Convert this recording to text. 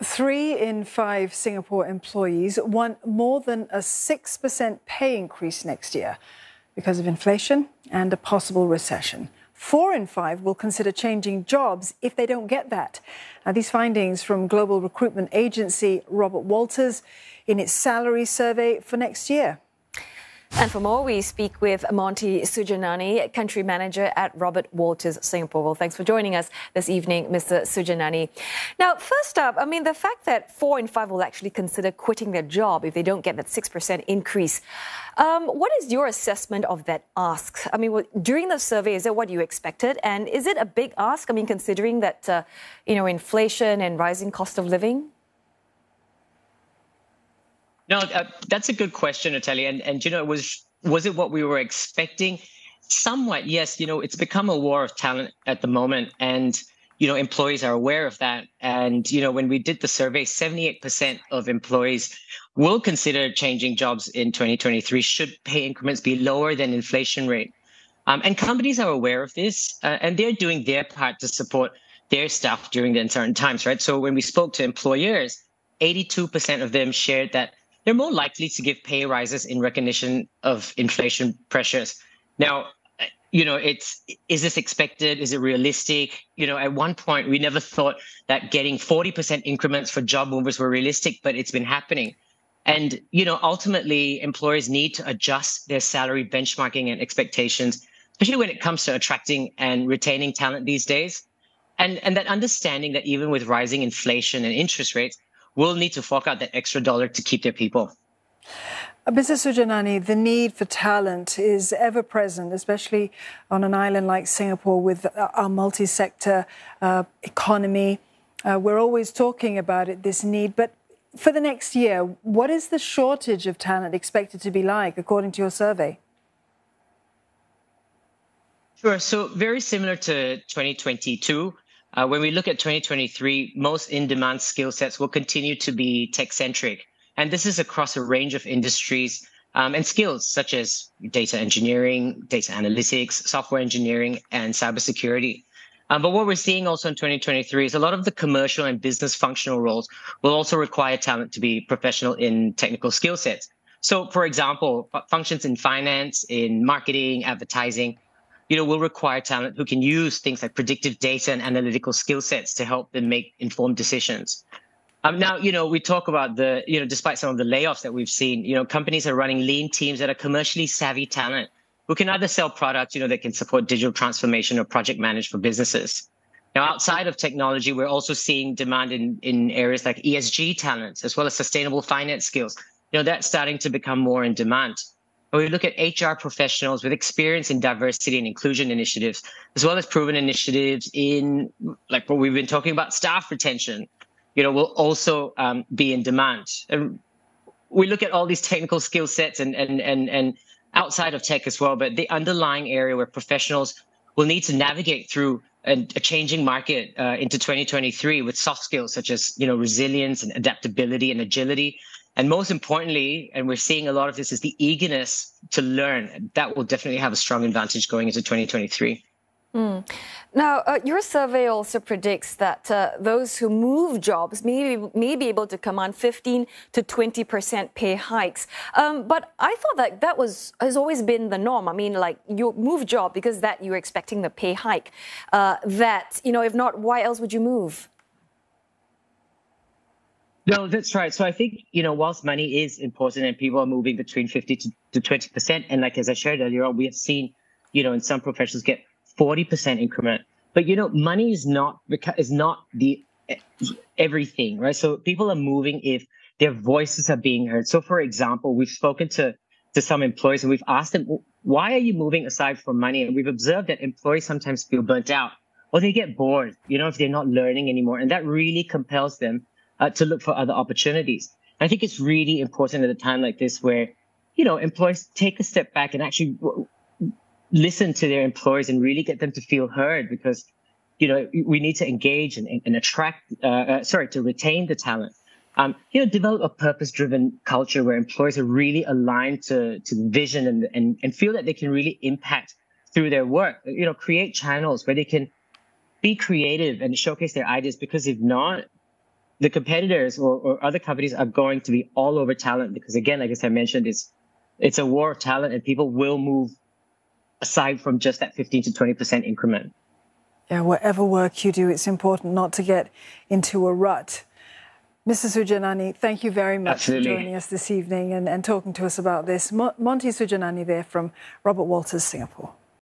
3 in 5 Singapore employees want more than a 6% pay increase next year because of inflation and a possible recession. 4 in 5 will consider changing jobs if they don't get that. Now, these findings from global recruitment agency Robert Walters in its salary survey for next year. And for more, we speak with Monty Sujanani, country manager at Robert Walters Singapore. Well, thanks for joining us this evening, Mr. Sujanani. Now, first up, the fact that 4 in 5 will actually consider quitting their job if they don't get that 6% increase. What is your assessment of that ask? During the survey, is that what you expected? And is it a big ask? Considering that, inflation and rising cost of living? No, that's a good question, Natalie. And was it what we were expecting? Somewhat, yes. It's become a war of talent at the moment, and employees are aware of that. And when we did the survey, 78% of employees will consider changing jobs in 2023 should pay increments be lower than inflation rate. And companies are aware of this, and they're doing their part to support their staff during the uncertain times, right? So when we spoke to employers, 82% of them shared that they're more likely to give pay rises in recognition of inflation pressures. Now, is this expected? Is it realistic? At one point, we never thought that getting 40% increments for job movers were realistic, but it's been happening. And, ultimately, employers need to adjust their salary benchmarking and expectations, especially when it comes to attracting and retaining talent these days. And that understanding that even with rising inflation and interest rates, will need to fork out that extra dollar to keep their people. Mr. Sujanani, the need for talent is ever present, especially on an island like Singapore with our multi-sector economy. We're always talking about it, this need. But for the next year, what is the shortage of talent expected to be like, according to your survey? Sure. So very similar to 2022. When we look at 2023, most in-demand skill sets will continue to be tech-centric. And this is across a range of industries and skills such as data engineering, data analytics, software engineering, and cybersecurity. But what we're seeing also in 2023 is a lot of the commercial and business functional roles will also require talent to be professional in technical skill sets. So, for example, functions in finance, in marketing, advertising, will require talent who can use things like predictive data and analytical skill sets to help them make informed decisions. Now, we talk about despite some of the layoffs that we've seen, companies are running lean teams that are commercially savvy talent who can either sell products, that can support digital transformation or project manage for businesses. Now, outside of technology, we're also seeing demand in areas like ESG talents, as well as sustainable finance skills. That's starting to become more in demand. We look at HR professionals with experience in diversity and inclusion initiatives, as well as proven initiatives in, like what we've been talking about, staff retention, will also be in demand. And we look at all these technical skill sets and outside of tech as well, but the underlying area where professionals will need to navigate through a changing market into 2023 with soft skills such as, resilience and adaptability and agility. And most importantly, and we're seeing a lot of this, is the eagerness to learn. That will definitely have a strong advantage going into 2023. Now, your survey also predicts that those who move jobs may be able to command 15 to 20% pay hikes. But I thought that has always been the norm. You move job because that you're expecting the pay hike. If not, why else would you move? No, that's right. So I think, whilst money is important and people are moving between 50 to 20%, and as I shared earlier on, we have seen, in some professions get 40% increment. But, money is not the everything, right? So people are moving if their voices are being heard. So, for example, we've spoken to some employees and we've asked them, why are you moving aside from money? And we've observed that employees sometimes feel burnt out or they get bored, if they're not learning anymore. And that really compels them to look for other opportunities. I think it's really important at a time like this where, employers take a step back and actually listen to their employees and really get them to feel heard because, we need to engage and attract, to retain the talent. Develop a purpose-driven culture where employees are really aligned to the vision and feel that they can really impact through their work. Create channels where they can be creative and showcase their ideas because if not, the competitors or other companies are going to be all over talent because, again, like I mentioned, it's a war of talent and people will move aside from just that 15 to 20% increment. Yeah, whatever work you do, it's important not to get into a rut. Mr. Sujanani, thank you very much for joining us this evening and talking to us about this. Monty Sujanani there from Robert Walters, Singapore.